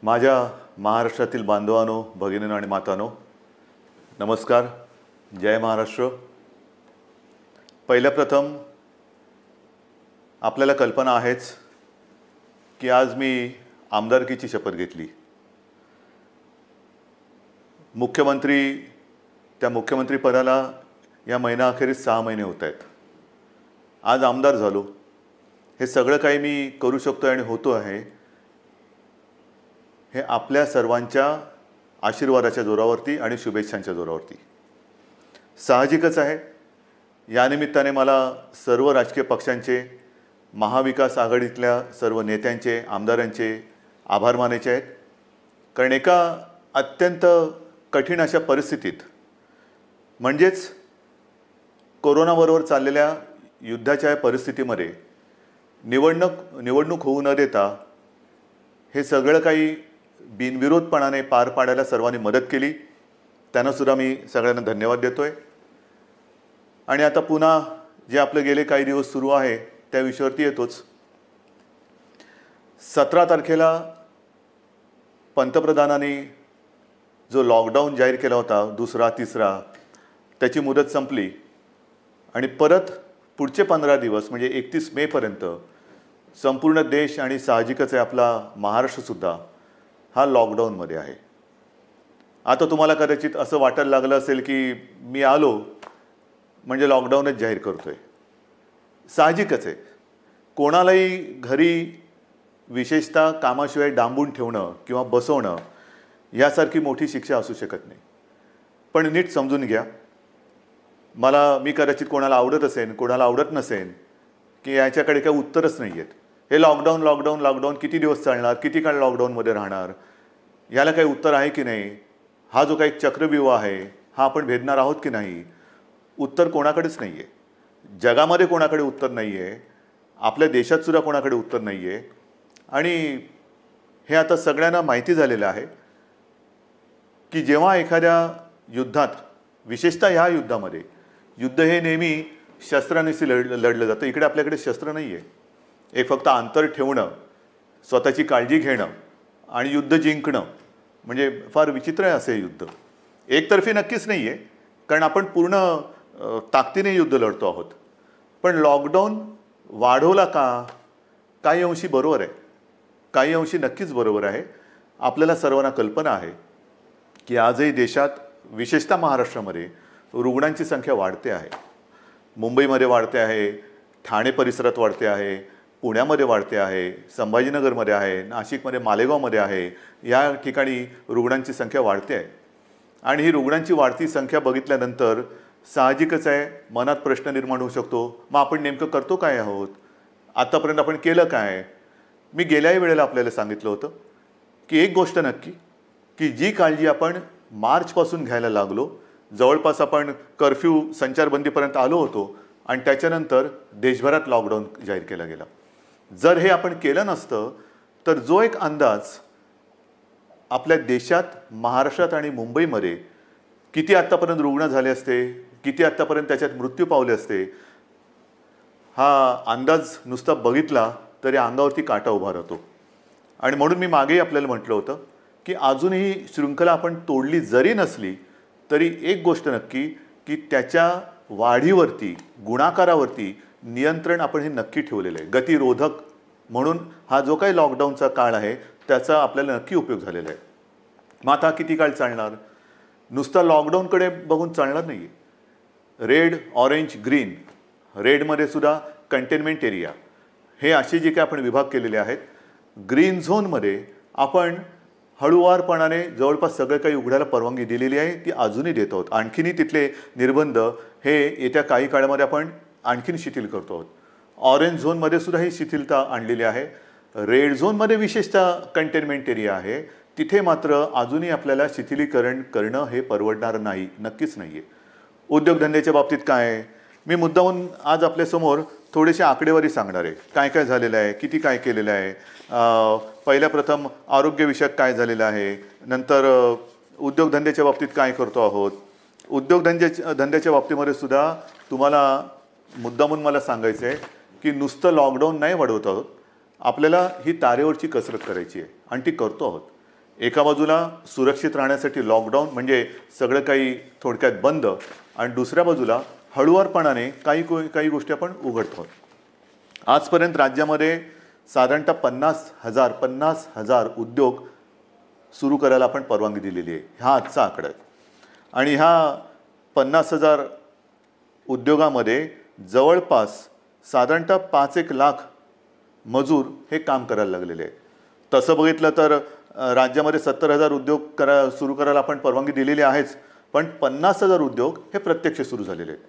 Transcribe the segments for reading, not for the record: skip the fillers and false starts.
माझ्या महाराष्ट्रातील बांधवांनो, भगिनींनो आणि मातांनो, नमस्कार. जय महाराष्ट्र. पहिल्या प्रथम आपल्याला कल्पना आहेच की आज मी आमदारकीची शपथ घेतली. त्या मुख्यमंत्री पदाला या महिनाअखेरीस 6 महिने होत आहेत. आज आमदार झालो. हे सगळं काही मी करू शकतो आणि होतो आहे हे आपल्या सर्वांच्या आशीर्वादाच्या जोरावरती आणि शुभेच्छांच्या जोरावरती. साहजिकच आहे, या निमित्ताने मला सर्व राजकीय पक्षांचे, महाविकास आघाडीतल्या सर्व नेत्यांचे, आमदारांचे आभार मानायचे आहेत. कारण एका अत्यंत कठीण अशा परिस्थितीत, म्हणजेच कोरोनाबरोबर चाललेल्या युद्धाच्या परिस्थितीमध्ये निवडणूक होऊ न देता हे सगळं काही बिनविरोधपणाने पार पाडायला सर्वांनी मदत केली. त्यांनासुद्धा मी सगळ्यांना धन्यवाद देतोय. आणि आता पुन्हा जे आपलं गेले काही दिवस सुरू आहे त्या विषयावरती येतोच. 17 तारखेला पंतप्रधानांनी जो लॉकडाऊन जाहीर केला होता, दुसरा तिसरा, त्याची मुदत संपली आणि परत पुढचे 15 दिवस म्हणजे 31 मेपर्यंत संपूर्ण देश आणि साहजिकच आहे आपला महाराष्ट्रसुद्धा हा लॉकडाऊनमध्ये आहे. आता तुम्हाला कदाचित असं वाटायला लागलं असेल की मी आलो म्हणजे लॉकडाऊनच जाहीर करतोय. साहजिकच आहे, कोणालाही घरी विशेषतः कामाशिवाय डांबून ठेवणं किंवा बसवणं यासारखी मोठी शिक्षा असू शकत नाही. पण नीट समजून घ्या, मी कदाचित कोणाला आवडत असेल, कोणाला आवडत नसेल, की याच्याकडे काही उत्तरच नाही आहेत. हे लॉकडाऊन किती दिवस चालणार, किती काळ लॉकडाऊनमध्ये राहणार, याला काही उत्तर आहे की नाही, हा जो काही चक्रव्यूह आहे हा आपण भेदणार आहोत की नाही, उत्तर कोणाकडेच नाही आहे. जगामध्ये कोणाकडे उत्तर नाही आहे, आपल्या देशातसुद्धा कोणाकडे उत्तर नाही आहे. आणि हे आता सगळ्यांना माहिती झालेलं आहे की जेव्हा एखाद्या युद्धात, विशेषतः ह्या युद्धामध्ये, युद्ध हे नेहमी शस्त्रांनीच लढलं जातं. इकडे आपल्याकडे शस्त्र नाही आहे. एक फक्त अंतर ठेवणं, स्वतःची काळजी घेणं आणि युद्ध जिंकणं, म्हणजे फार विचित्र आहे असे युद्ध. एकतर्फी नक्कीच नाही आहे, कारण आपण पूर्ण ताकदीने युद्ध लढतो आहोत. पण लॉकडाऊन वाढवला का? काही अंशी बरोबर आहे, काही अंशी नक्कीच बरोबर आहे. आपल्याला सर्वांना कल्पना आहे की आजही देशात, विशेषतः महाराष्ट्रामध्ये रुग्णांची संख्या वाढते आहे. मुंबईमध्ये वाढते आहे, ठाणे परिसरात वाढते आहे, पुण्यामध्ये वाढते आहे, संभाजीनगरमध्ये आहे, नाशिकमध्ये, मालेगावमध्ये आहे. या ठिकाणी रुग्णांची संख्या वाढते आहे. आणि ही रुग्णांची वाढती संख्या बघितल्यानंतर साहजिकच आहे मनात प्रश्न निर्माण होऊ शकतो, मग आपण नेमकं करतो काय आहोत, आत्तापर्यंत आपण केलं काय? मी गेल्याही वेळेला आपल्याला सांगितलं होतं की एक गोष्ट नक्की, की जी काळजी आपण मार्चपासून घ्यायला लागलो, जवळपास आपण कर्फ्यू, संचारबंदीपर्यंत आलो होतो आणि त्याच्यानंतर देशभरात लॉकडाऊन जाहीर केला गेला. जर हे आपण केलं नसतं तर जो एक अंदाज आपल्या देशात, महाराष्ट्रात आणि मुंबईमध्ये किती आत्तापर्यंत रुग्ण झाले असते, किती आत्तापर्यंत त्याच्यात मृत्यू पावले असते, हा अंदाज नुसता बघितला तरी अंगावरती काटा उभा राहतो. आणि म्हणून मी मागेही आपल्याला म्हटलं होतं की अजूनही शृंखला आपण तोडली जरी नसली तरी एक गोष्ट नक्की, की त्याच्या वाढीवरती, गुणाकारावरती नियंत्रण आपण हे नक्की ठेवलेलं आहे. गतिरोधक म्हणून हा जो काही लॉकडाऊनचा काळ आहे त्याचा आपल्याला नक्की उपयोग झालेला आहे. मग आता किती काळ चालणार? नुसता लॉकडाऊनकडे बघून चालणार नाही आहे. रेड, ऑरेंज, ग्रीन, रेडमध्ये सुद्धा कंटेनमेंट एरिया, हे असे जे काही आपण विभाग केलेले आहेत. ग्रीन झोनमध्ये आपण हळूवारपणाने जवळपास सगळं काही उघडायला परवानगी दिलेली आहे, ती अजूनही देत आहोत. आणखीनही तिथले निर्बंध हे येत्या काही काळामध्ये आपण आणखीन शिथिल करतो आहोत. ऑरेंज झोनमध्ये सुद्धा ही शिथिलता आणलेली आहे. रेड झोनमध्ये विशेषतः कंटेनमेंट एरिया आहे, तिथे मात्र अजूनही आपल्याला शिथिलीकरण करणं हे परवडणार नाही, नक्कीच नाही आहे. उद्योगधंद्याच्या बाबतीत काय आहे, मी मुद्दामून आज आपल्यासमोर थोडेसे आकडेवारी सांगणार आहे. काय काय झालेलं आहे, किती काय केलेलं आहे. पहिल्या प्रथम आरोग्यविषयक काय झालेलं आहे, नंतर उद्योगधंद्याच्या बाबतीत काय करतो आहोत. उद्योगधंद्याच्या बाबतीमध्ये सुद्धा तुम्हाला मुद्दामून मला सांगायचं आहे की नुसतं लॉकडाऊन नाही वाढवत आहोत, आपल्याला ही तारेवरची कसरत करायची आहे आणि ती करतो आहोत. एका बाजूला सुरक्षित राहण्यासाठी लॉकडाऊन म्हणजे सगळं काही थोडक्यात बंद, आणि दुसऱ्या बाजूला हळुवारपणाने काही गोष्टी आपण उघडतो. आजपर्यंत राज्यामध्ये साधारणतः 50,000 उद्योग सुरू करायला आपण परवानगी दिलेली आहे. हा आजचा आकडा आहे. आणि ह्या 50,000 उद्योगामध्ये जवळपास साधारणतः 5-1 लाख मजूर हे काम करायला लागलेले आहेत. तसं बघितलं तर राज्यामध्ये 70,000 उद्योग सुरू करायला आपण परवानगी दिलेली आहेच, पण 50,000 उद्योग हे प्रत्यक्ष सुरू झालेले आहेत.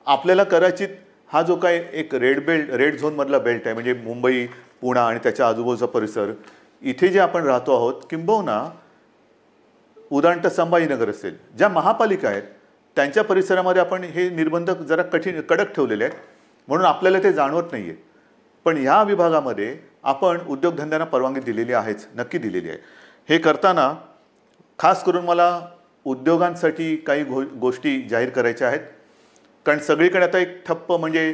आपल्याला कदाचित हा जो काय एक रेड झोनमधला बेल्ट आहे, म्हणजे मुंबई, पुणे आणि त्याच्या आजूबाजूचा परिसर, इथे जे आपण राहतो आहोत, किंबहुना उदाहरणतः संभाजीनगर असेल, ज्या महापालिका आहेत त्यांच्या परिसरामध्ये आपण हे निर्बंध जरा कडक ठेवलेले आहेत, म्हणून आपल्याला ते जाणवत नाही आहे. पण ह्या विभागामध्ये आपण उद्योगधंद्यांना परवानगी दिलेली आहेच, नक्की दिलेली आहे. हे करताना खास करून मला उद्योगांसाठी काही गोष्टी जाहीर करायच्या आहेत. कारण सगळीकडे आता एक ठप्प, म्हणजे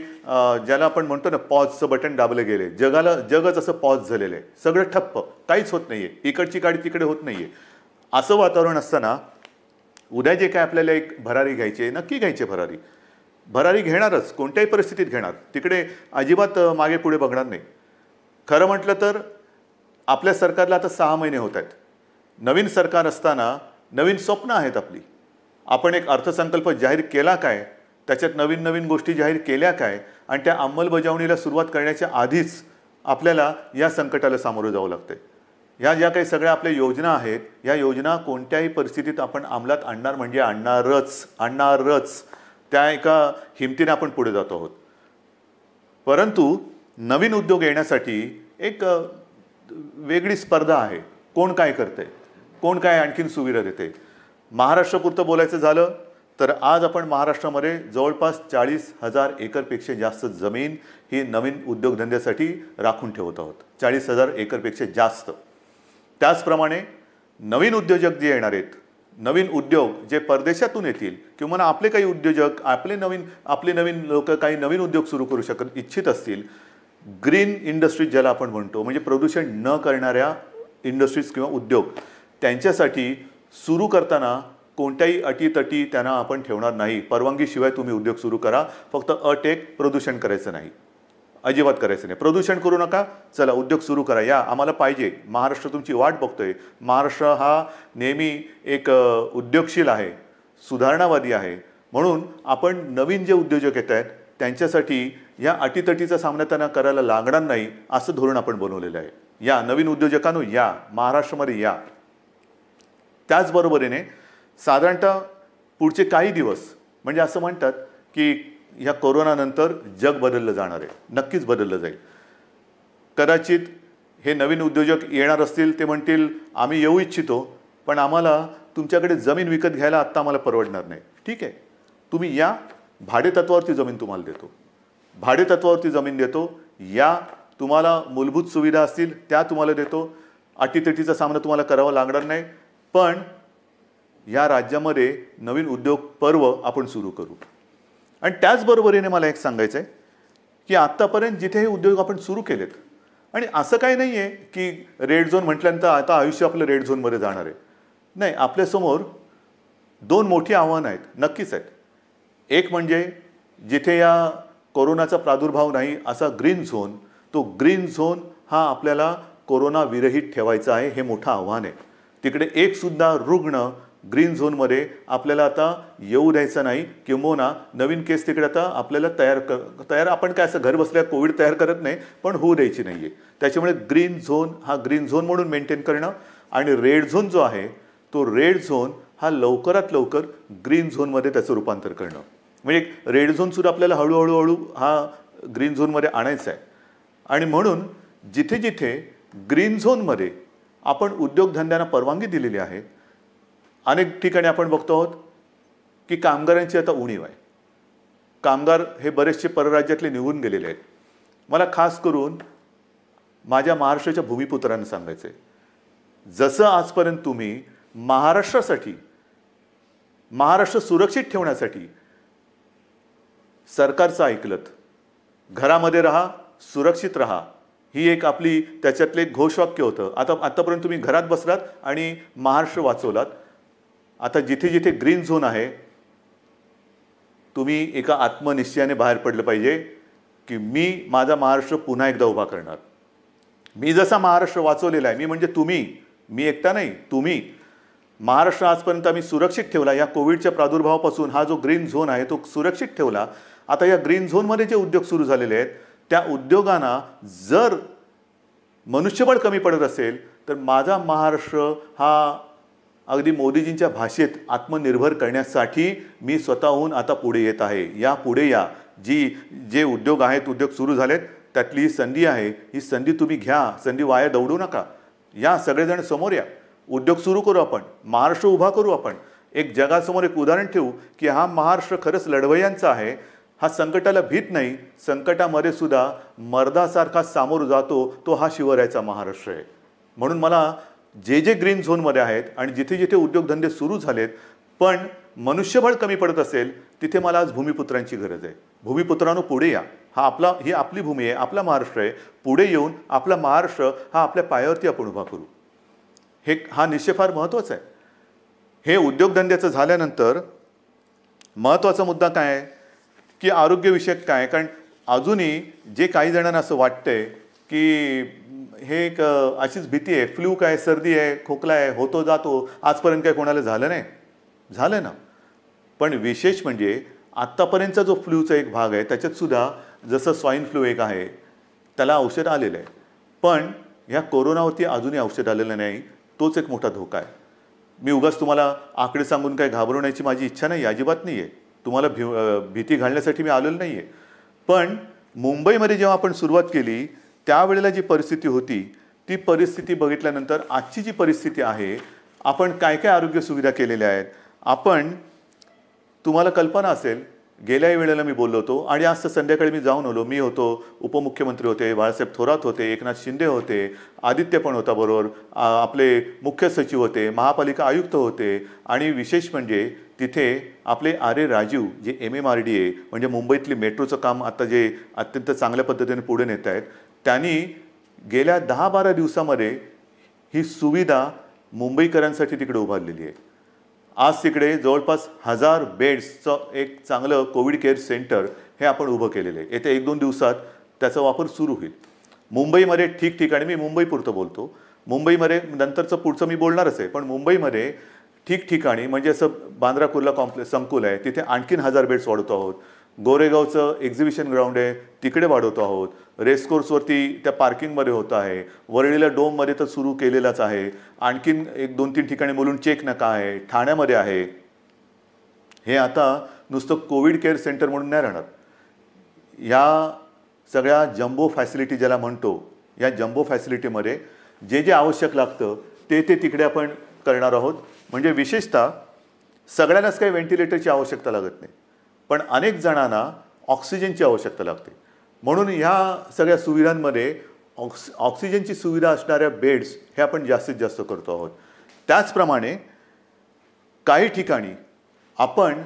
ज्याला आपण म्हणतो ना पॉजचं बटन दाबलं गेले, जगच असं पॉज झालेलं आहे. सगळं ठप्प, काहीच होत नाही आहे, इकडची गाडी तिकडे होत नाही आहे. असं वातावरण असताना उद्या जे काय आपल्याला एक भरारी घ्यायची आहे, नक्की घ्यायची भरारी घेणारच, कोणत्याही परिस्थितीत घेणार. तिकडे अजिबात मागे पुढे बघणार नाही. खरं म्हटलं तर आपल्या सरकारला आता 6 महिने होत आहेत. नवीन सरकार असताना नवीन स्वप्न आहेत आपली. आपण एक अर्थसंकल्प जाहीर केला काय, त्याच्यात नवीन गोष्टी जाहीर केल्या काय, आणि त्या अंमलबजावणीला सुरुवात करण्याच्या आधीच आपल्याला या संकटाला सामोरं जावं लागतं. ह्या ज्या काही सगळ्या आपल्या योजना आहेत, या योजना कोणत्याही परिस्थितीत आपण अंमलात आणणार म्हणजे आणणारच. त्या एका हिमतीने आपण पुढे जातो आहोत. परंतु नवीन उद्योग येण्यासाठी एक वेगळी स्पर्धा आहे. कोण काय करते, कोण काय आणखीन सुविधा देते. महाराष्ट्रापुरतं बोलायचं झालं तर आज आपण महाराष्ट्रामध्ये जवळपास 40,000 एकरपेक्षा जास्त जमीन ही नवीन उद्योगधंद्यासाठी राखून ठेवत आहोत. 40,000 एकरपेक्षा जास्त. त्याचप्रमाणे नवीन उद्योजक जे येणार आहेत, नवीन उद्योग जे परदेशातून येतील, किंवा आपले काही उद्योजक आपले नवीन लोक काही नवीन उद्योग सुरू करू इच्छित असतील, ग्रीन इंडस्ट्रीज ज्याला आपण म्हणतो, म्हणजे प्रदूषण न करणाऱ्या इंडस्ट्रीज किंवा उद्योग, त्यांच्यासाठी सुरू करताना कोणत्याही अटीतटी त्यांना आपण ठेवणार नाही. परवानगीशिवाय तुम्ही उद्योग सुरू करा. फक्त अट एक, प्रदूषण करायचं नाही, अजिबात करायचं नाही. प्रदूषण करू नका, चला उद्योग सुरू करा, या आम्हाला पाहिजे. महाराष्ट्र तुमची वाट बघतोय. महाराष्ट्र हा नेहमी एक उद्योगशील आहे, सुधारणावादी आहे. म्हणून आपण नवीन जे उद्योजक येत आहेत त्यांच्यासाठी या अटीतटीचा सामना त्यांना करायला लागणार नाही, असं धोरण आपण बनवलेलं आहे. या नवीन उद्योजकांनो, या महाराष्ट्रामध्ये या. त्याचबरोबरीने साधारणतः पुढचे काही दिवस, म्हणजे असं म्हणतात की ह्या कोरोनानंतर जग बदललं जाणार आहे, नक्कीच बदललं जाईल. कदाचित हे नवीन उद्योजक येणार असतील, ते म्हणतील आम्ही येऊ इच्छितो, पण आम्हाला तुमच्याकडे जमीन विकत घ्यायला आत्ता आम्हाला परवडणार नाही. ठीक आहे, तुम्ही या, भाडेतत्वावरती जमीन तुम्हाला देतो, भाडेतत्वावरती जमीन देतो, या. तुम्हाला मूलभूत सुविधा असतील त्या तुम्हाला देतो, अटीतटीचा सामना तुम्हाला करावा लागणार नाही. पण या राज्यामध्ये नवीन उद्योग पर्व आपण सुरू करू. आणि त्याचबरोबरीने मला एक सांगायचं आहे की आत्तापर्यंत जिथे हे उद्योग आपण सुरू केलेत, आणि असं काही नाही आहे की रेड झोन म्हटल्यानंतर आता आयुष्य आपलं रेड झोनमध्ये जाणार आहे, नाही. आपल्यासमोर 2 मोठी आव्हानं आहेत, नक्कीच आहेत. एक म्हणजे जिथे या कोरोनाचा प्रादुर्भाव नाही असा ग्रीन झोन, तो ग्रीन झोन हा आपल्याला कोरोना विरहित ठेवायचा आहे, हे मोठं आव्हान आहे. तिकडे एकसुद्धा रुग्ण ग्रीन झोनमध्ये आपल्याला आता येऊ द्यायचं नाही, किंबहुना नवीन केस तिकडे आता आपल्याला तयार आपण काय असं घर बसल्या कोविड तयार करत नाही, पण होऊ द्यायची नाही आहे. त्याच्यामुळे ग्रीन झोन हा ग्रीन झोन म्हणून मेंटेन करणं, आणि रेड झोन जो आहे तो रेड झोन हा लवकरात लवकर ग्रीन झोनमध्ये त्याचं रूपांतर करणं. म्हणजे रेड झोनसुद्धा आपल्याला हळूहळू हा ग्रीन झोनमध्ये आणायचा आहे. आणि म्हणून जिथे जिथे ग्रीन झोनमध्ये आपण उद्योगधंद्यांना परवानगी दिलेली आहे, अनेक ठिकाणी आपण बघतो आहोत की कामगारांची आता उणीव आहे. कामगार हे बरेचसे परराज्यातले निघून गेलेले आहेत. मला खास करून माझ्या महाराष्ट्राच्या भूमिपुत्रांना सांगायचं आहे, जसं आजपर्यंत तुम्ही महाराष्ट्रासाठी, महाराष्ट्र सुरक्षित ठेवण्यासाठी सरकारचं ऐकलत, घरामध्ये राहा, सुरक्षित राहा, ही एक आपली त्याच्यातले एक घोषवाक्य होतं. आतापर्यंत तुम्ही घरात बसलात आणि महाराष्ट्र वाचवलात. आता जिथे जिथे ग्रीन झोन आहे, तुम्ही एका आत्मनिश्चयाने बाहेर पडलं पाहिजे की मी माझा महाराष्ट्र पुन्हा एकदा उभा करणार. मी जसा महाराष्ट्र वाचवलेला आहे, मी म्हणजे तुम्ही, मी एकटा नाही, तुम्ही. महाराष्ट्र आजपर्यंत आम्ही सुरक्षित ठेवला. या कोविडच्या प्रादुर्भावापासून हा जो ग्रीन झोन आहे तो सुरक्षित ठेवला. आता या ग्रीन झोनमध्ये जे उद्योग सुरू झालेले आहेत त्या उद्योगांना जर मनुष्यबळ कमी पडत असेल तर माझा महाराष्ट्र हा अगदी मोदीजींच्या भाषेत आत्मनिर्भर करण्यासाठी मी स्वतःहून आता पुढे येत आहे. या पुढे या. जे उद्योग आहेत, उद्योग सुरू झालेत, त्यातली ही संधी आहे. ही संधी तुम्ही घ्या. संधी वाया दौडू नका. या सगळेजण समोर या. उद्योग सुरू करू आपण. महाराष्ट्र उभा करू आपण. एक जगासमोर एक उदाहरण ठेवू की हा महाराष्ट्र खरंच लढवय्यांचा आहे. हा संकटाला भीत नाही. संकटामध्ये सुद्धा मर्दासारखा सामोर जातो तो हा शिवरायाचा महाराष्ट्र आहे. म्हणून मला जे ग्रीन झोनमध्ये आहेत आणि जिथे जिथे उद्योगधंदे सुरू झालेत पण मनुष्यबळ कमी पडत असेल तिथे मला आज भूमिपुत्रांची गरज आहे. भूमिपुत्रांनो पुढे या. ही आपली भूमी आहे, आपला महाराष्ट्र आहे. पुढे येऊन आपला महाराष्ट्र हा आपल्या पायावरती आपण उभा करू. हा निश्चय फार महत्त्वाचा आहे. हे उद्योगधंद्याचं झाल्यानंतर महत्त्वाचा मुद्दा काय आहे की आरोग्यविषयक काय. कारण अजूनही जे काही जणांना असं वाटतंय की हे एक अशीच भीती आहे, फ्लू काय, सर्दी आहे, खोकला आहे, होतो जातो, आजपर्यंत काय कोणाला झालं नाही. झालं ना. पण विशेष म्हणजे आत्तापर्यंतचा जो फ्लूचा एक भाग आहे त्याच्यातसुद्धा जसं स्वाईन फ्लू एक आहे त्याला औषध आलेलं आहे. पण ह्या कोरोनावरती अजूनही औषध आलेलं नाही. तोच एक मोठा धोका आहे. मी उगाच तुम्हाला आकडे सांगून काय घाबरवण्याची माझी इच्छा नाही, अजिबात नाही आहे. तुम्हाला भीती घालण्यासाठी मी आलेलो नाही आहे. पण मुंबईमध्ये जेव्हा आपण सुरुवात केली त्यावेळेला जी परिस्थिती होती ती परिस्थिती बघितल्यानंतर आजची जी परिस्थिती आहे, आपण काय काय आरोग्य सुविधा केलेल्या आहेत. आपण तुम्हाला कल्पना असेल गेल्याही वेळेला मी बोललो होतो आणि आज तर संध्याकाळी मी जाऊन आलो. मी होतो, उपमुख्यमंत्री होते, बाळासाहेब थोरात होते, एकनाथ शिंदे होते, आदित्य पण होता बरोबर, आपले मुख्य सचिव होते, महापालिका आयुक्त होते आणि विशेष म्हणजे तिथे आपले आर.ए. राजीव जे MMRDA म्हणजे मुंबईतली मेट्रोचं काम आता जे अत्यंत चांगल्या पद्धतीने पुढे नेत आहेत, त्यांनी गेल्या 10-12 दिवसामध्ये ही सुविधा मुंबईकरांसाठी तिकडे उभारलेली आहे. आज तिकडे जवळपास 1000 बेड्सचं एक चांगलं कोविड केअर सेंटर हे आपण उभं केलेलं आहे. येत्या 1-2 दिवसात त्याचा वापर सुरू होईल. मुंबईमध्ये ठिकठिकाणी, मी मुंबईपुरतं बोलतो, मुंबईमध्ये नंतरचं पुढचं मी बोलणारच आहे, पण मुंबईमध्ये ठिकठिकाणी म्हणजे असं बांद्रा कुर्ला कॉम्प्लेक्स संकुल आहे तिथे आणखीन 1000 बेड्स वाढवतो आहोत. गोरेगावचं एक्झिबिशन ग्राउंड आहे तिकडे वाढवतो आहोत. रेसकोर्सवरती त्या पार्किंगमध्ये होतं आहे. वरळीला डोममध्ये तर सुरू केलेलाच आहे. आणखीन 1-2-3 ठिकाणी बोलून चेक नका आहे. ठाण्यामध्ये आहे. हे आता नुसतं कोविड केअर सेंटर म्हणून नाही राहणार. या सगळ्या जम्बो फॅसिलिटी ज्याला म्हणतो, या जम्बो फॅसिलिटीमध्ये जे आवश्यक लागतं ते तिकडे आपण करणार आहोत. म्हणजे विशेषतः सगळ्यांनाच काही व्हेंटिलेटरची आवश्यकता लागत नाही, पण अनेक जणांना ऑक्सिजनची आवश्यकता लागते. म्हणून ह्या सगळ्या सुविधांमध्ये ऑक्सिजनची सुविधा असणाऱ्या बेड्स हे आपण जास्तीत जास्त करतो आहोत. त्याचप्रमाणे काही ठिकाणी आपण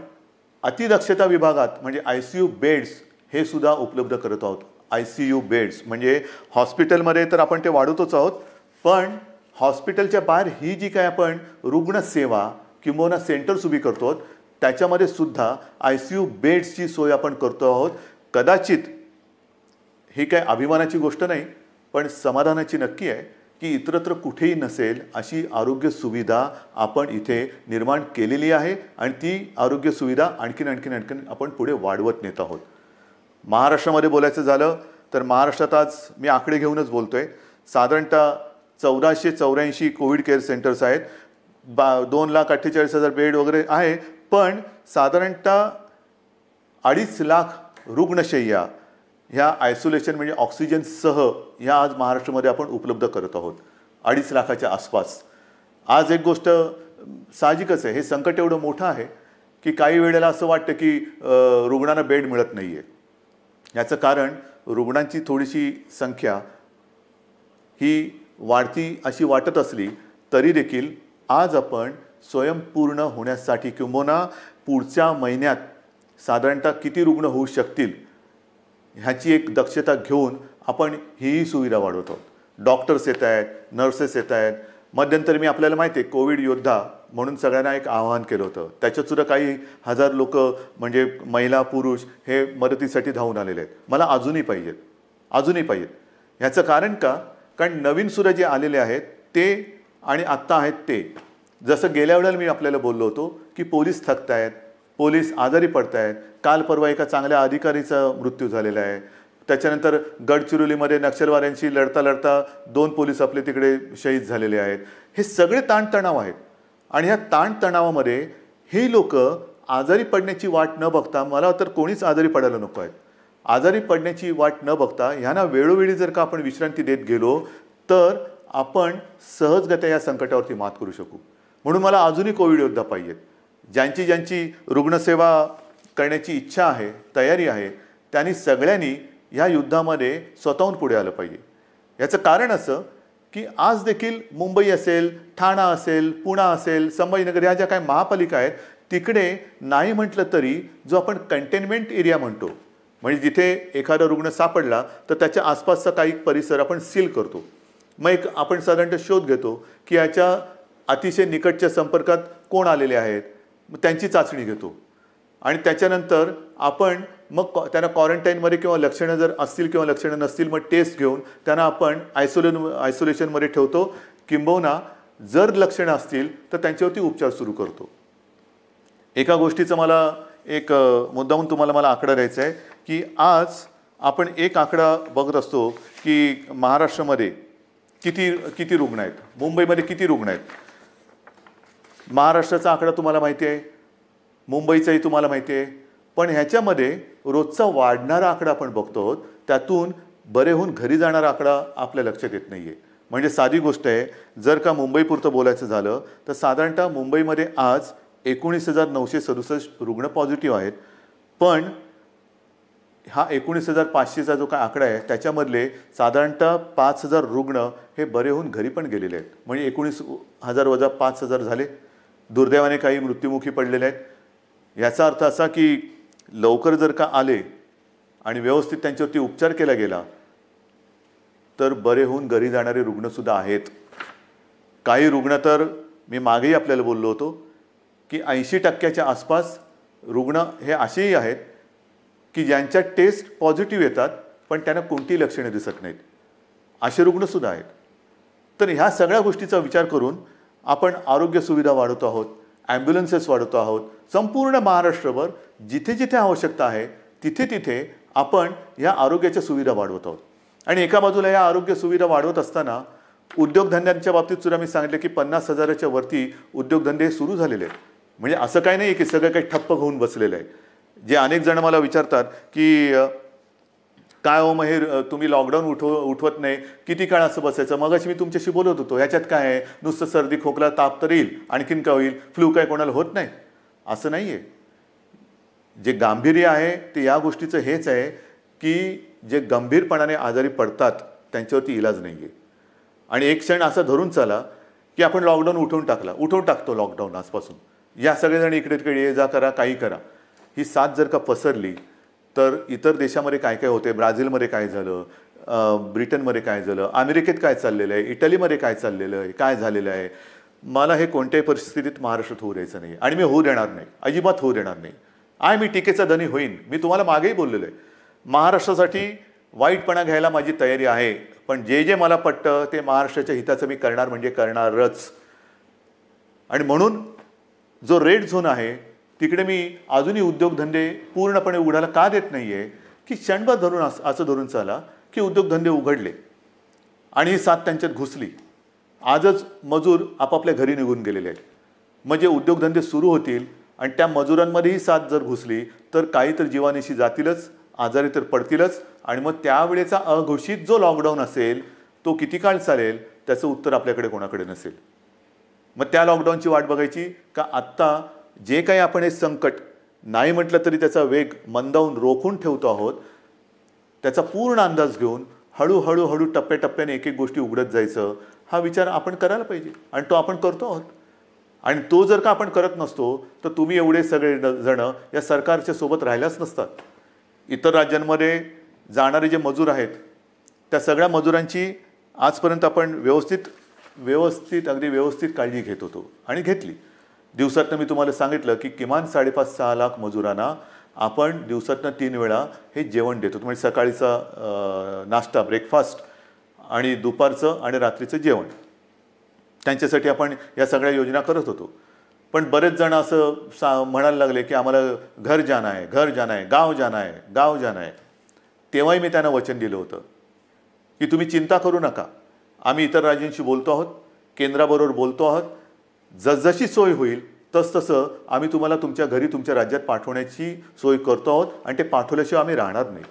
अतिदक्षता विभागात म्हणजे ICU बेड्स हे सुद्धा उपलब्ध करत आहोत. ICU बेड्स म्हणजे हॉस्पिटलमध्ये तर आपण ते वाढवतोच आहोत, पण हॉस्पिटलच्या बाहेर ही जी काय आपण रुग्णसेवा किंवा सेंटर्स उभी करतो आहोत त्याच्यामध्ये सुद्धा ICU बेड्सची सोय आपण करतो आहोत. कदाचित ही काय अभिमानाची गोष्ट नाही, पण समाधानाची नक्की आहे की इतरत्र कुठेही नसेल अशी आरोग्य सुविधा आपण इथे निर्माण केलेली आहे आणि ती आरोग्य सुविधा आणखीन आपण पुढे वाढवत नेत आहोत. महाराष्ट्रामध्ये बोलायचं झालं तर महाराष्ट्रात आज मी आकडे घेऊनच बोलतोय. साधारणतः 1484 कोविड केअर सेंटर्स आहेत. 2,48,000 बेड वगैरे आहे, पण साधारणतः 2.5 लाख रुग्णशय्या ह्या आयसोलेशन म्हणजे ऑक्सिजनसह ह्या आज महाराष्ट्रामध्ये आपण उपलब्ध करत आहोत. 2.5 लाखाच्या आसपास. आज एक गोष्ट साहजिकच आहे, हे संकट एवढं मोठं आहे की काही वेळेला असं वाटतं की रुग्णांना बेड मिळत नाही आहे. याचं कारण रुग्णांची थोडीशी संख्या ही वाढती अशी वाटत असली तरी देखील आज आपण स्वयंपूर्ण होण्यासाठी किंबहुना पुढच्या महिन्यात साधारणतः किती रुग्ण होऊ शकतील ह्याची एक दक्षता घेऊन आपण ही सुविधा वाढवतो. डॉक्टर्स येत आहेत, नर्सेस येत आहेत. मध्यंतरी मी आपल्याला माहिती आहे कोविड योद्धा म्हणून सगळ्यांना एक आवाहन केलं होतं. त्याच्यातसुद्धा काही हजार लोक म्हणजे महिला पुरुष हे मदतीसाठी धावून आलेले आहेत. मला अजूनही पाहिजेत. ह्याचं कारण का? कारण नवीन सुद्धा जे आलेले आहेत ते आणि आत्ता आहेत ते, जसं गेल्या वेळेला मी आपल्याला बोललो होतो की पोलीस थकत आहेत, पोलीस आजारी पडत आहेत. काल परवा एका चांगल्या अधिकारीचा मृत्यू झालेला आहे. त्याच्यानंतर गडचिरोलीमध्ये नक्षलवाद्यांशी लढता 2 पोलीस आपले तिकडे शहीद झालेले आहेत. हे सगळे ताणतणाव आहेत आणि ह्या ताणतणावामध्ये हे लोक आजारी पडण्याची वाट न बघता, मला तर कोणीच आजारी पडायला नको आहेत, आजारी पडण्याची वाट न बघता ह्यांना वेळोवेळी जर का आपण विश्रांती देत गेलो तर आपण सहजगत्या या संकटावरती मात करू शकू. म्हणून मला अजूनही कोविड योद्धा पाहिजेत. ज्यांची रुग्णसेवा करण्याची इच्छा आहे, तयारी आहे, त्यांनी सगळ्यांनी ह्या युद्धामध्ये स्वतःहून पुढे आलं पाहिजे. याचं कारण असं की आज देखील मुंबई असेल, ठाणा असेल, पुणा असेल, संभाजीनगर ह्या ज्या काही महापालिका आहेत तिकडे नाही म्हटलं तरी जो आपण कंटेनमेंट एरिया म्हणतो, म्हणजे जिथे एखादा रुग्ण सापडला तर त्याच्या आसपासचा काही परिसर आपण सील करतो. मग एक आपण साधारणतः शोध घेतो की याच्या अतिशय निकटच्या संपर्कात कोण आलेले आहेत, मग त्यांची चाचणी घेतो आणि त्याच्यानंतर आपण मग त्यांना क्वारंटाईनमध्ये किंवा लक्षणं जर असतील किंवा लक्षणं नसतील मग टेस्ट घेऊन त्यांना आपण आयसोलेशनमध्ये ठेवतो. किंबहुना जर लक्षणं असतील तर त्यांच्यावरती उपचार सुरू करतो. एका गोष्टीचं मला एक मुद्दामून तुम्हाला मला आकडा द्यायचा आहे की आज आपण एक आकडा बघत असतो की महाराष्ट्रामध्ये किती रुग्ण आहेत, मुंबईमध्ये किती रुग्ण आहेत. महाराष्ट्राचा आकडा तुम्हाला माहिती आहे, मुंबईचाही तुम्हाला माहिती आहे, पण ह्याच्यामध्ये रोजचा वाढणारा आकडा आपण बघतो, त्यातून बरे होऊन घरी जाणारा आकडा आपल्या लक्षात येत नाही आहे. म्हणजे साधी गोष्ट आहे, जर का मुंबईपुरतं बोलायचं झालं तर साधारणतः मुंबईमध्ये आज 19,967 रुग्ण पॉझिटिव्ह आहेत. पण हा 19,500चा जो काय आकडा आहे त्याच्यामधले साधारणतः 5,000 रुग्ण हे बरे होऊन घरी पण गेलेले आहेत. म्हणजे 19,000 वजा 5,000 झाले. दुर्दैवाने काही मृत्युमुखी पडलेले आहेत. याचा अर्थ असा की लवकर जर का आले आणि व्यवस्थित त्यांच्यावरती उपचार केला गेला तर बरे होऊन घरी जाणारे रुग्णसुद्धा आहेत. काही रुग्ण तर मी मागेही आपल्याला बोललो होतो की 80% आसपास रुग्ण हे असेही आहेत की ज्यांच्या टेस्ट पॉझिटिव्ह येतात पण त्यांना कोणतीही लक्षणे दिसत नाहीत, असे रुग्णसुद्धा आहेत. तर ह्या सगळ्या गोष्टीचा विचार करून आपण आरोग्य सुविधा वाढवतो आहोत, ॲम्ब्युलन्सेस वाढवतो आहोत. संपूर्ण महाराष्ट्रभर जिथे जिथे आवश्यकता आहे तिथे तिथे आपण या आरोग्याच्या सुविधा वाढवत आहोत. आणि एका बाजूला या आरोग्य सुविधा वाढवत असताना उद्योगधंद्यांच्या बाबतीत सुद्धा मी सांगितलं की 50,000च्या वरती उद्योगधंदे सुरू झालेले आहेत. म्हणजे असं काही नाही की सगळं काही ठप्प होऊन बसलेलं आहे. जे अनेक जण मला विचारतात की काय हो महेर, तुम्ही लॉकडाऊन उठवत नाही, किती काळ असं बसायचं. मगाशी मी तुमच्याशी बोलत होतो, ह्याच्यात काय आहे, नुसतं सर्दी खोकला ताप तर येईल, आणखीन काय होईल, फ्लू काय कोणाला होत नाही, असं नाही आहे. जे गांभीर्य आहे ते या गोष्टीचं हेच आहे की जे गंभीरपणाने आजारी पडतात त्यांच्यावरती इलाज नाही आहे. आणि एक क्षण असा धरून चला की आपण लॉकडाऊन उठवून टाकतो लॉकडाऊन आजपासून. या सगळेजण इकडे तिकडे ये जा करा, काही करा. ही साथ जर का पसरली तर इतर देशामध्ये काय काय होते, ब्राझीलमध्ये काय झालं, ब्रिटनमध्ये काय झालं, अमेरिकेत काय चाललेलं आहे, इटलीमध्ये काय चाललेलं आहे, काय झालेलं आहे. मला हे कोणत्याही परिस्थितीत महाराष्ट्रात होऊ द्यायचं नाही आणि मी होऊ देणार नाही, अजिबात होऊ देणार नाही. मी टीकेचा धनी होईन. मी तुम्हाला मागेही बोललेलं आहे, महाराष्ट्रासाठी वाईटपणा घ्यायला माझी तयारी आहे, पण जे मला पटतं ते महाराष्ट्राच्या हिताचं मी करणार म्हणजे करणारच. आणि म्हणून जो रेड झोन आहे तिकडे मी अजूनही उद्योगधंदे पूर्णपणे उघडायला का देत नाही आहे की क्षणभर धरून असं धरून चाला की उद्योगधंदे उघडले आणि ही साथ त्यांच्यात घुसली. आजच मजूर आपापल्या घरी निघून गेलेले आहेत. म्हणजे उद्योगधंदे सुरू होतील आणि त्या मजुरांमध्येही साथ जर घुसली तर काही तर जीवानिशी जातीलच, आजारी तर पडतीलच. आणि मग त्यावेळेचा अघोषित जो लॉकडाऊन असेल तो किती काळ चालेल त्याचं उत्तर आपल्याकडे कोणाकडे नसेल. मग त्या लॉकडाऊनची वाट बघायची का आत्ता जे काही आपण हे संकट नाही म्हटलं तरी त्याचा वेग मंदावून रोखून ठेवतो आहोत, त्याचा पूर्ण अंदाज घेऊन हळूहळू टप्प्याटप्प्याने एक एक गोष्टी उघडत जायचं, हा विचार आपण करायला पाहिजे आणि तो आपण करतो आहोत. आणि तो जर का आपण करत नसतो तर तुम्ही एवढे सगळे जण या सरकारच्या सोबत राहिल्याच नसतात. इतर राज्यांमध्ये जाणारे जे मजूर आहेत त्या सगळ्या मजुरांची आजपर्यंत आपण अगदी व्यवस्थित काळजी घेत होतो आणि घेतली. दिवसातनं मी तुम्हाला सांगितलं की किमान 5.5-6 लाख मजुरांना आपण दिवसातनं 3 वेळा हे जेवण देतो. म्हणजे सकाळचा नाश्ता ब्रेकफास्ट आणि दुपारचं आणि रात्रीचं जेवण त्यांच्यासाठी आपण या सगळ्या योजना करत होतो. पण बरेच जण असं म्हणायला लागले की आम्हाला घर जाना आहे, गाव जाना आहे. तेव्हाही मी त्यांना वचन दिलं होतं की तुम्ही चिंता करू नका, आम्ही इतर राज्यांशी बोलतो आहोत, केंद्राबरोबर बोलतो आहोत, जसजशी सोय होईल तसतसं आम्ही तुम्हाला तुमच्या घरी तुमच्या राज्यात पाठवण्याची सोय करतो आहोत आणि ते पाठवल्याशिवाय आम्ही राहणार नाही.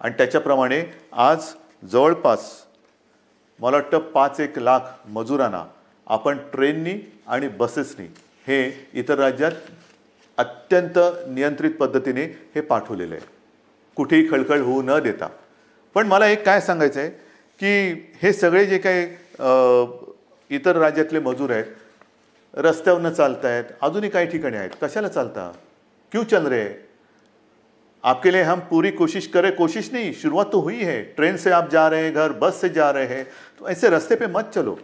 आणि त्याच्याप्रमाणे आज जवळपास मला वाटतं 5-1 लाख मजुरांना आपण ट्रेननी आणि बसेसनी हे इतर राज्यात अत्यंत नियंत्रित पद्धतीने हे पाठवलेलं आहे, कुठेही खळखळ होऊ न देता. पण मला एक काय सांगायचं आहे की हे सगळे जे काही इतर राज्यातले मजूर आहेत रस्त्यावरनं चालत आहेत, अजूनही काही ठिकाणी आहेत, कशाला चालता, क्यों चल रहे? आपके लिए हम पूरी कोशिश नहीं, शुरुआत तो हुई है. ट्रेन से आप जा रहे हैं घर, बस से जा रहे हैं, तो ऐसे रास्ते पे मत चलो,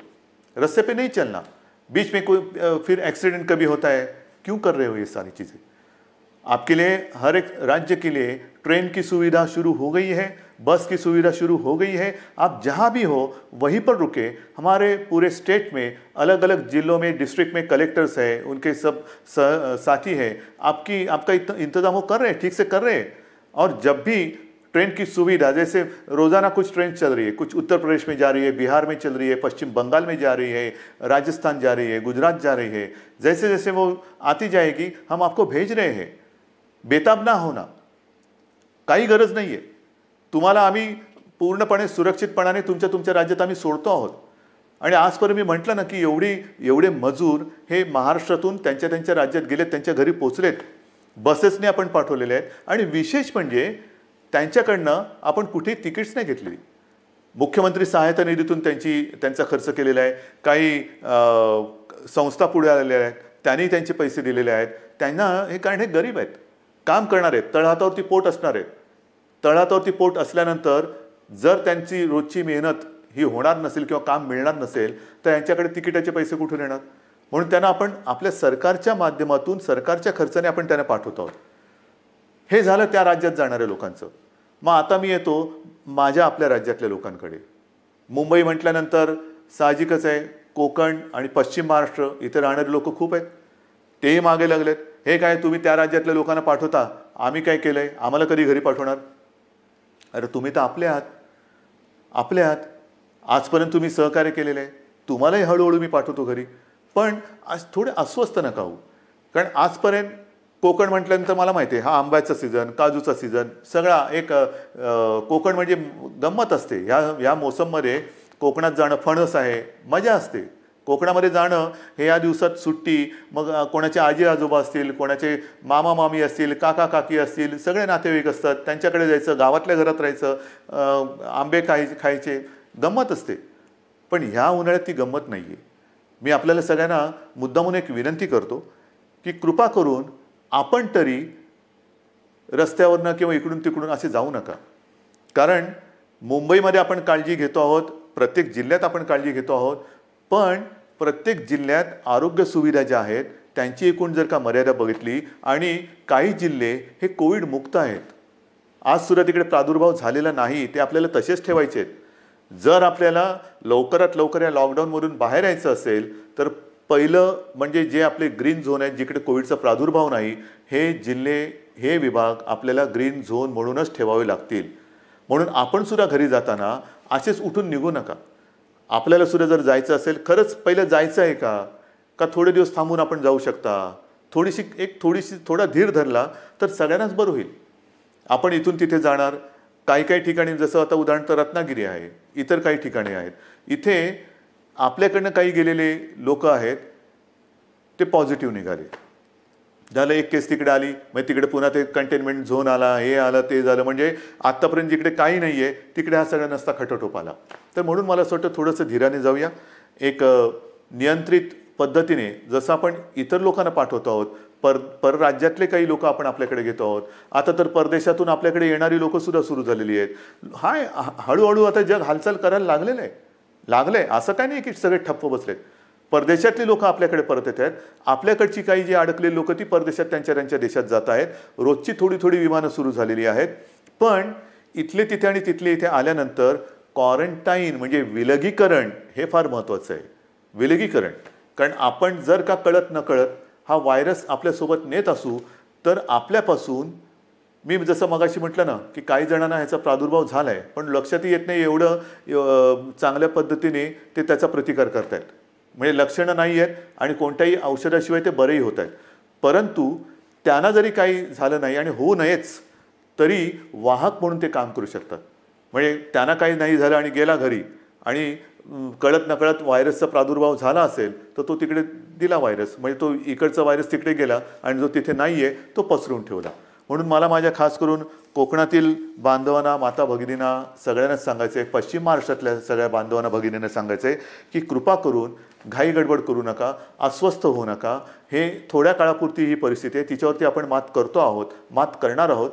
रास्ते पे नहीं चलना. बीच में कोई फिर एक्सीडेंट कभी होता है, क्यों कर रहे हो ये सारी चीज़ें? आपके लिए हर एक राज्य के लिए ट्रेन की सुविधा शुरू हो गई है, बस की सुविधा शुरू हो गई है. आप जहाँ भी हो वहीं पर रुके. हमारे पूरे स्टेट में अलग अलग जिलों में डिस्ट्रिक्ट में कलेक्टर्स हैं, उनके सब साथी हैं, आपका इंतज़ाम वो कर रहे हैं, ठीक से कर रहे हैं. और जब भी ट्रेन की सुविधा, जैसे रोज़ाना कुछ ट्रेन चल रही है, कुछ उत्तर प्रदेश में जा रही है, बिहार में चल रही है, पश्चिम बंगाल में जा रही है, राजस्थान जा रही है, गुजरात जा रही है, जैसे जैसे वो आती जाएगी हम आपको भेज रहे हैं. बेताब ना होना, काही गरज नाही आहे. तुम्हाला आम्ही पूर्णपणे सुरक्षितपणाने तुमच्या राज्यात आम्ही सोडतो आहोत. आणि आजपर्यंत मी म्हटलं ना की एवढे मजूर हे महाराष्ट्रातून त्यांच्या राज्यात गेलेत, त्यांच्या घरी पोचलेत, बसेसने आपण पाठवलेले आहेत. आणि विशेष म्हणजे त्यांच्याकडनं आपण कुठेही तिकीट्स नाही घेतली. मुख्यमंत्री सहायता निधीतून त्यांचा खर्च केलेला आहे. काही संस्था पुढे आलेल्या आहेत, त्यांनी त्यांचे पैसे दिलेले आहेत. त्यांना हे कारण हे गरीब आहेत, काम करणार आहेत, तळहातावरती पोट असणार आहेत. तळहातावरती पोट असल्यानंतर जर त्यांची रोजची मेहनत ही होणार नसेल किंवा काम मिळणार नसेल तर यांच्याकडे तिकिटाचे पैसे कुठून येणार? म्हणून त्यांना आपण आपल्या सरकारच्या माध्यमातून सरकारच्या खर्चाने आपण त्यांना पाठवत आहोत. हे झालं त्या राज्यात जाणाऱ्या लोकांचं. मग आता मी येतो माझ्या आपल्या राज्यातल्या लोकांकडे. मुंबई म्हटल्यानंतर साहजिकच आहे कोकण आणि पश्चिम महाराष्ट्र इथे राहणारे लोक खूप आहेत. तेही मागे लागलेत. हे काय तुम्ही त्या राज्यातल्या लोकांना पाठवता, आम्ही काय केलंय, आम्हाला कधी घरी पाठवणार? अरे तुम्ही तर आपले आहात. आजपर्यंत तुम्ही सहकार्य केलेलं आहे, तुम्हालाही हळूहळू मी पाठवतो घरी. पण आज थोडे अस्वस्थ नका होऊ. कारण आजपर्यंत कोकण म्हटल्यानंतर मला माहिती आहे हा आंब्याचा सीझन, काजूचा सीझन, सगळा एक कोकण म्हणजे गंमत असते. ह्या मोसममध्ये कोकणात जाणं, फणस आहे, मजा असते. कोकणामध्ये जाणं हे या दिवसात सुट्टी, मग कोणाचे आजी आजोबा असतील, कोणाचे मामा मामी असतील, काका काकी असतील, सगळे नातेवाईक असतात, त्यांच्याकडे जायचं, गावातल्या घरात राहायचं, आंबे खायचे, गंमत असते. पण ह्या उन्हाळ्यात ती गंमत नाही आहे. मी आपल्याला सगळ्यांना मुद्दामून एक विनंती करतो की कृपा करून आपण तरी रस्त्यावरनं किंवा इकडून तिकडून असे जाऊ नका. कारण मुंबईमध्ये आपण काळजी घेतो आहोत, प्रत्येक जिल्ह्यात आपण काळजी घेतो आहोत, पण प्रत्येक जिल्ह्यात आरोग्य सुविधा ज्या आहेत त्यांची एकूण जर का मर्यादा बघितली आणि काही जिल्हे हे कोविड मुक्त आहेत, आज सुद्धा तिकडे प्रादुर्भाव झालेला नाही, ते आपल्याला तसेच ठेवायचे आहेत. जर आपल्याला लवकरात लवकर या लॉकडाऊनमधून बाहेर यायचं असेल तर पहिलं म्हणजे जे आपले ग्रीन झोन आहेत जिकडे कोविडचा प्रादुर्भाव नाही, हे जिल्हे हे विभाग आपल्याला ग्रीन झोन म्हणूनच ठेवावे लागतील. म्हणून आपण सुद्धा घरी जाताना असेच उठून निघू नका. आपल्याला सुद्धा जर जायचं असेल, खरंच पहिलं जायचं आहे का थोडे दिवस थांबून आपण जाऊ शकता, थोडा धीर धरला तर सगळ्यांनाच बरं होईल. आपण इथून तिथे जाणार, काही ठिकाणी जसं आता उदाहरणार्थ रत्नागिरी आहे, इतर काही ठिकाणे आहेत, इथे आपल्याकडनं काही गेलेले लोक आहेत ते पॉझिटिव्ह निघाले. झालं एक केस तिकडे आली, मग तिकडे पुन्हा ते कंटेनमेंट झोन आला, हे आलं ते झालं. म्हणजे आत्तापर्यंत जिकडे काही नाही आहे तिकडे हा सगळा नसता खटोटोप आला. तर म्हणून मला असं वाटतं थोडंसं धीराने जाऊया, एक नियंत्रित पद्धतीने जसं आपण इतर लोकांना पाठवतो आहोत, परराज्यातले काही लोक आपण आपल्याकडे घेतो आहोत, आता तर परदेशातून आपल्याकडे येणारी लोक सुद्धा सुरू झालेली आहेत. हळूहळू आता जग हालचाल करायला लागलंय. असं काही नाही की सगळे ठप्प बसलेत. परदेशातली लोक आपल्याकडे परत येत आहेत. आपल्याकडची काही जी अडकलेली लोक ती परदेशात त्यांच्या देशात जात आहेत. रोजची थोडी विमानं सुरू झालेली आहेत. पण इथले तिथे आणि तिथले इथे आल्यानंतर क्वारंटाईन म्हणजे विलगीकरण हे फार महत्त्वाचं आहे. विलगीकरण, कारण आपण जर का कळत नकळत हा व्हायरस आपल्यासोबत नेत असू तर आपल्यापासून, मी जसं मगाशी म्हटलं ना की काही जणांना ह्याचा प्रादुर्भाव झाला आहे पण लक्षातही येत नाही एवढं चांगल्या पद्धतीने ते त्याचा प्रतिकार करतायत. म्हणजे लक्षणं नाही आहेत आणि कोणत्याही औषधाशिवाय ते बरेही होत आहेत. परंतु त्यांना जरी काही झालं नाही आणि होऊ नयेच तरी वाहक म्हणून ते काम करू शकतात. म्हणजे त्यांना काही नाही झालं आणि गेला घरी आणि कळत नकळत व्हायरसचा प्रादुर्भाव झाला असेल तर तो तिकडे दिला व्हायरस, म्हणजे तो इकडचा व्हायरस तिकडे गेला आणि जो तिथे नाही आहे तो पसरून ठेवला. म्हणून मला माझ्या खास करून कोकणातील बांधवांना, माता भगिनींना सगळ्यांनाच सांगायचं आहे, पश्चिम महाराष्ट्रातल्या सगळ्या बांधवांना भगिनींना सांगायचं आहे की कृपा करून घाई गडबड करू नका, अस्वस्थ होऊ नका. हे थोड्या काळापुरती ही परिस्थिती आहे, तिच्यावरती आपण मात करणार आहोत.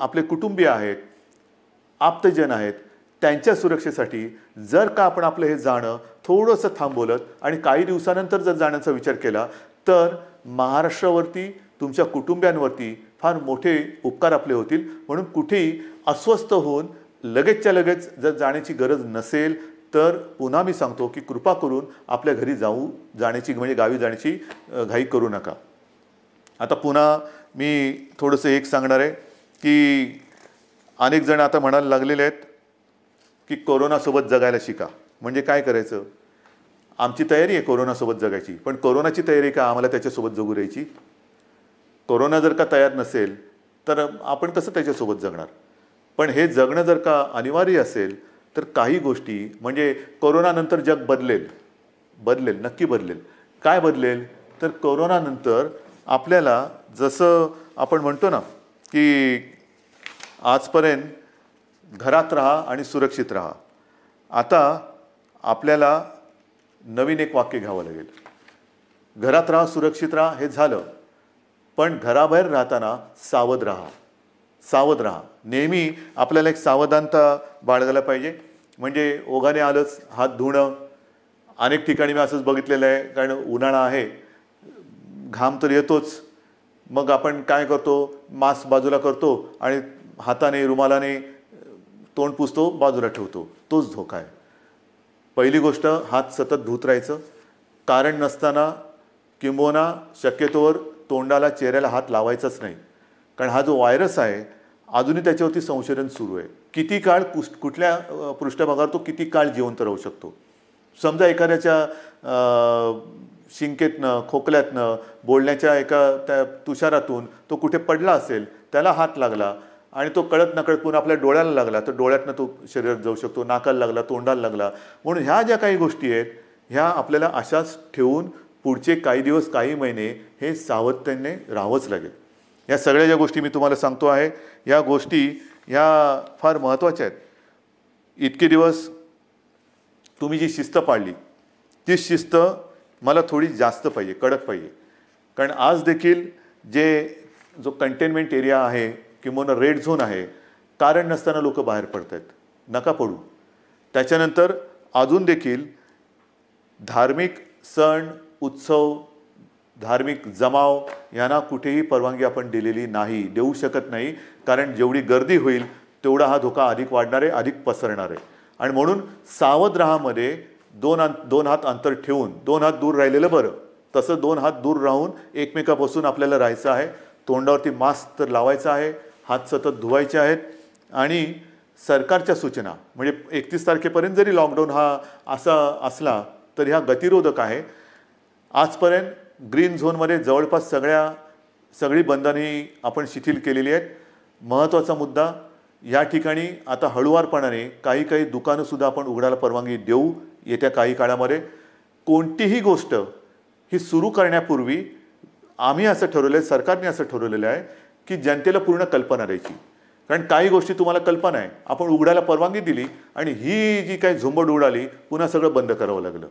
आपले कुटुंबीय आहेत, आप्तजन आहेत, त्यांच्या सुरक्षेसाठी जर का आपण आपलं हे जाणं थोडंसं थांबवलं आणि काही दिवसानंतर जर जाण्याचा विचार केला तर महाराष्ट्रावरती, तुमच्या कुटुंबियांवरती फार मोठे उपकार आपले होतील. म्हणून कुठेही अस्वस्थ होऊन लगेचच्या लगेच जर जाण्याची गरज नसेल तर पुन्हा मी सांगतो की कृपा करून आपल्या घरी जाण्याची म्हणजे गावी जाण्याची घाई करू नका. आता पुन्हा मी थोडंसं एक सांगणार आहे की अनेक जण आता म्हणायला लागलेले आहेत की कोरोनासोबत जगायला शिका. म्हणजे काय करायचं? आमची तयारी आहे कोरोनासोबत जगायची, पण कोरोनाची तयारी का आम्हाला त्याच्यासोबत जगू द्यायची? कोरोना जर का तयार नसेल तर आपण कसं त्याच्यासोबत जगणार? पण हे जगणं जर का अनिवार्य असेल तर काही गोष्टी, म्हणजे कोरोनानंतर जग बदलेल, नक्की बदलेल. काय बदलेल? तर कोरोनानंतर आपल्याला जसं आपण म्हणतो ना की आजपर्यंत घरात राहा आणि सुरक्षित राहा, आता आपल्याला नवीन एक वाक्य घ्यावं लागेल. घरात राहा, सुरक्षित राहा हे झालं, पण घराबाहेर राहताना सावध राहा. नेहमी आपल्याला एक सावधानता बाळगायला पाहिजे. म्हणजे ओघाने आलंच हात धुणं. अनेक ठिकाणी मी असंच बघितलेलं आहे, कारण उन्हाळा आहे, घाम तर येतोच, मग आपण काय करतो, मास्क बाजूला करतो आणि हाताने रुमालाने तोंड पुसतो, बाजूला ठेवतो. तोच धोका आहे. पहिली गोष्ट, हात सतत धुत राहायचं. कारण नसताना किंबहुना शक्यतोवर तोंडाला, चेहऱ्याला हात लावायचाच नाही. कारण हा जो व्हायरस आहे अजूनही त्याच्यावरती संशोधन सुरू आहे. किती काळ कुठल्या पृष्ठभागावर तो किती काळ जिवंत राहू शकतो. समजा एखाद्याच्या शिंकेतनं, खोकल्यातनं, बोलण्याच्या एका त्या तुषारातून तो कुठे पडला असेल, त्याला हात लागला आणि तो कळत नकळत पुन्हा आपल्या डोळ्याला लागला तर डोळ्यातनं तो शरीरात जाऊ शकतो, नाकाला लागला, तोंडाला लागला. म्हणून ह्या ज्या काही गोष्टी आहेत ह्या आपल्याला अशाच ठेवून पुढचे काही दिवस, काही महिने हे सावधतेने राहावंच लागेल. या सगळ्या ज्या गोष्टी मी तुम्हाला सांगतो आहे, या गोष्टी ह्या फार महत्त्वाच्या आहेत. इतके दिवस तुम्ही जी शिस्त पाळली ती शिस्त मला थोडी जास्त पाहिजे, कडक पाहिजे. कारण आज देखील जो कंटेनमेंट एरिया आहे किंवा रेड झोन आहे, कारण नसताना लोक बाहेर पडत आहेत. नका पडू. त्याच्यानंतर अजून देखील धार्मिक सण, उत्सव, धार्मिक जमाव यांना कुठेही परवानगी आपण दिलेली नाही, देऊ शकत नाही. कारण जेवढी गर्दी होईल तेवढा हा धोका अधिक वाढणार आहे, अधिक पसरणार आहे. आणि म्हणून सावध राहामध्ये दोन हात अंतर ठेवून, 2 हात दूर राहिलेलं बरं. तसं 2 हात दूर राहून एकमेकापासून आपल्याला राहायचं आहे. तोंडावरती मास्क तर लावायचा आहे, हात सतत धुवायचे आहेत. आणि सरकारच्या सूचना, म्हणजे 31 तारखेपर्यंत जरी लॉकडाऊन हा असा असला तर ह्या गतिरोधक आहे. आजपर्यंत ग्रीन झोनमध्ये जवळपास सगळी बंधने आपण शिथिल केलेली आहेत. महत्त्वाचा मुद्दा, या ठिकाणी आता हळुवारपणाने काही दुकानंसुद्धा आपण उघडायला परवानगी देऊ येत्या काही काळामध्ये. कोणतीही गोष्ट ही सुरू करण्यापूर्वी आम्ही असं ठरवलं आहे, सरकारने असं ठरवलेलं आहे की जनतेला पूर्ण कल्पना द्यायची. कारण काही गोष्टी तुम्हाला कल्पना आहे, आपण उघडायला परवानगी दिली आणि ही जी काही झुंबड उडाली पुन्हा सगळं बंद करावं लागलं.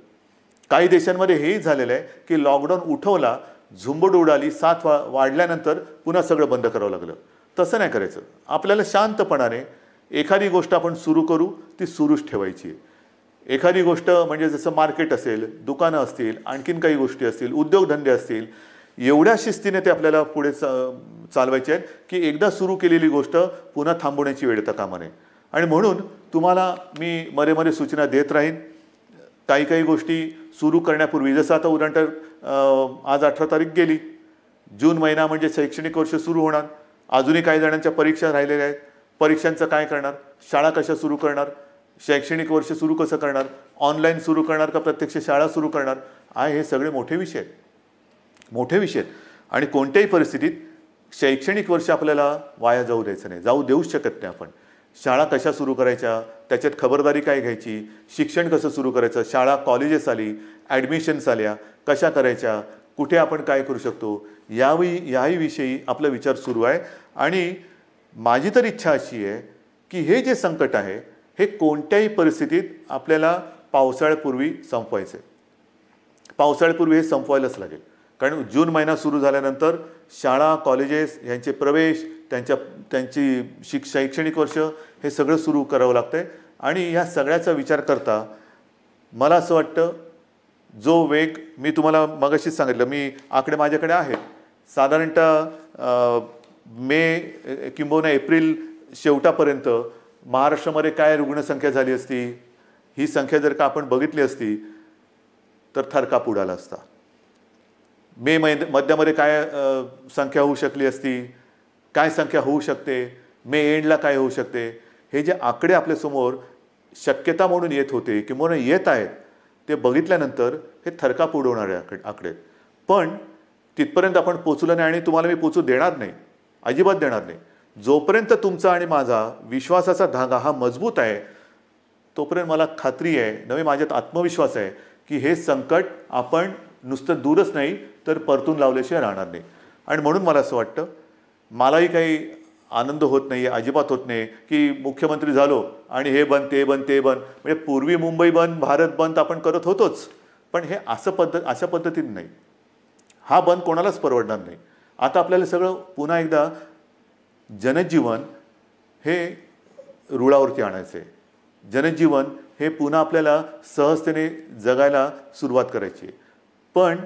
काही देशांमध्ये हेही झालेलं आहे की लॉकडाऊन उठवला, झुंबड उडाली, साथ वाढल्यानंतर पुन्हा सगळं बंद करावं लागलं. तसं नाही करायचं. आपल्याला शांतपणाने एखादी गोष्ट आपण सुरू करू, ती सुरूच ठेवायची आहे. एखादी गोष्ट म्हणजे जसं मार्केट असेल, दुकानं असतील, आणखीन काही गोष्टी असतील, उद्योगधंदे असतील, एवढ्या शिस्तीने ते आपल्याला पुढे चालवायचे आहेत की एकदा सुरू केलेली गोष्ट पुन्हा थांबवण्याची वेळ येता कामा नये. आणि म्हणून तुम्हाला मी मध्ये मध्ये सूचना देत राहीन. काही काही गोष्टी सुरू करण्यापूर्वी, जसं आता उदाहरणार्थ आज 18 तारीख गेली, जून महिना म्हणजे शैक्षणिक वर्ष सुरू होणार. अजूनही काही जणांच्या परीक्षा राहिलेल्या आहेत. परीक्षांचं काय करणार, शाळा कशा सुरू करणार, शैक्षणिक वर्ष सुरू कसं करणार, ऑनलाईन सुरू करणार का प्रत्यक्ष शाळा सुरू करणार, हे सगळे मोठे विषय आहेत. मोठे विषय आहेत. आणि कोणत्याही परिस्थितीत शैक्षणिक वर्ष आपल्याला वाया जाऊ द्यायचं नाही, जाऊ देऊच शकत नाही आपण. शाळा कशा सुरू करायच्या, त्याच्यात खबरदारी काय घ्यायची, शिक्षण कसं सुरू करायचं, शाळा कॉलेजेस आली, ॲडमिशन्स आल्या, कशा करायच्या, कुठे आपण काय करू शकतो, याही विषयी आपला विचार सुरू आहे. आणि माझी तर इच्छा अशी आहे की हे जे संकट आहे हे कोणत्याही परिस्थितीत आपल्याला पावसाळ्यापूर्वी संपवायचं आहे. पावसाळ्यापूर्वी हे संपवायलाच लागेल. कारण जून महिना सुरू झाल्यानंतर शाळा कॉलेजेस यांचे प्रवेश, त्यांची शैक्षणिक वर्ष हे सगळं सुरू करावं लागतं आहे. आणि ह्या सगळ्याचा विचार करता मला असं वाटतं, जो वेग मी तुम्हाला मगाशीच सांगितलं, मी आकडे माझ्याकडे आहेत, साधारणतः मे किंबहुना एप्रिल शेवटापर्यंत महाराष्ट्रामध्ये काय रुग्णसंख्या झाली असती, ही संख्या जर का आपण बघितली असती तर थरकाप उडाला असता. मे मध्यामध्ये काय संख्या होऊ शकली असती, काय संख्या होऊ शकते, मे एंडला काय होऊ शकते, हे जे आकडे आपल्यासमोर शक्यता म्हणून येत होते किंवा येत आहेत, ते बघितल्यानंतर हे थरकाप उडवणारे आकडे. पण तिथपर्यंत आपण पोचलो नाही आणि तुम्हाला मी पोचू देणार नाही, अजिबात देणार नाही. जोपर्यंत तुमचा आणि माझा विश्वासाचा धागा हा मजबूत आहे तोपर्यंत मला खात्री आहे, नवे माझ्यात आत्मविश्वास आहे की हे संकट आपण नुसतं दूरच नाही तर परतून लावल्याशिवाय राहणार नाही. आणि म्हणून मला असं वाटतं, मलाही काही आनंद होत नाही आहे, अजिबात होत नाही की मुख्यमंत्री झालो आणि हे बंद ते बंद ते बंद. म्हणजे पूर्वी मुंबई बंद, भारत बंद आपण करत होतोच, पण हे अशा पद्धतीने नाही. हा बंद कोणालाच परवडणार नाही. आता आपल्याला सगळं पुन्हा एकदा जनजीवन हे रुळावरती आणायचं आहे. जनजीवन हे पुन्हा आपल्याला सहजतेने जगायला सुरुवात करायची आहे. पण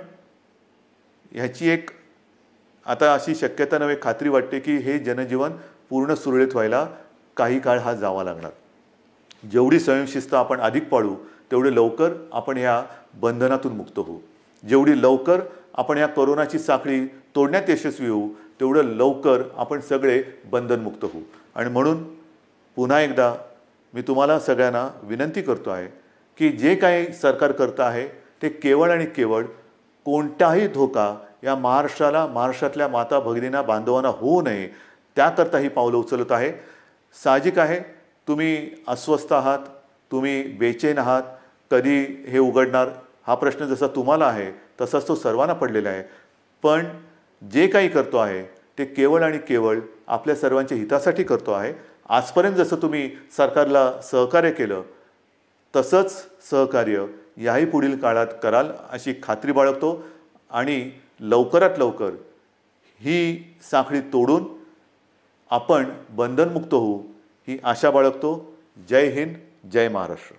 ह्याची एक आता अशी शक्यता नव्हे, खात्री वाटते की हे जनजीवन पूर्ण सुरळीत व्हायला काही काळ हा जावा लागणार. जेवढी स्वयंशिस्त आपण अधिक पाळू तेवढे लवकर आपण ह्या बंधनातून मुक्त होऊ. जेवढी लवकर आपण ह्या कोरोनाची साखळी तोडण्यात यशस्वी होऊ तेवढं लवकर आपण सगळे बंधनमुक्त होऊ. आणि म्हणून पुन्हा एकदा मी तुम्हाला सगळ्यांना विनंती करतो आहे की जे काही सरकार करतं आहे ते केवळ आणि केवळ कोणताही धोका या महाराष्ट्राला, महाराष्ट्रातल्या माता भगिनींना, बांधवांना होऊ नये त्याकरता ही पावलं उचलत आहे. साहजिक आहे, तुम्ही अस्वस्थ आहात, तुम्ही बेचैन आहात, कधी हे उघडणार हा प्रश्न जसा तुम्हाला आहे तसाच तो सर्वांना पडलेला आहे. पण जे काही करतो आहे ते केवळ आणि केवळ आपल्या सर्वांच्या हितासाठी करतो आहे. आजपर्यंत जसं तुम्ही सरकारला सहकार्य केलं तसंच सहकार्य याही पुढील काळात कराल अशी खात्री बाळगतो. आणि लवकरात लवकर ही साखळी तोडून आपण बंधनमुक्त होऊ ही आशा बाळगतो. जय हिंद, जय महाराष्ट्र.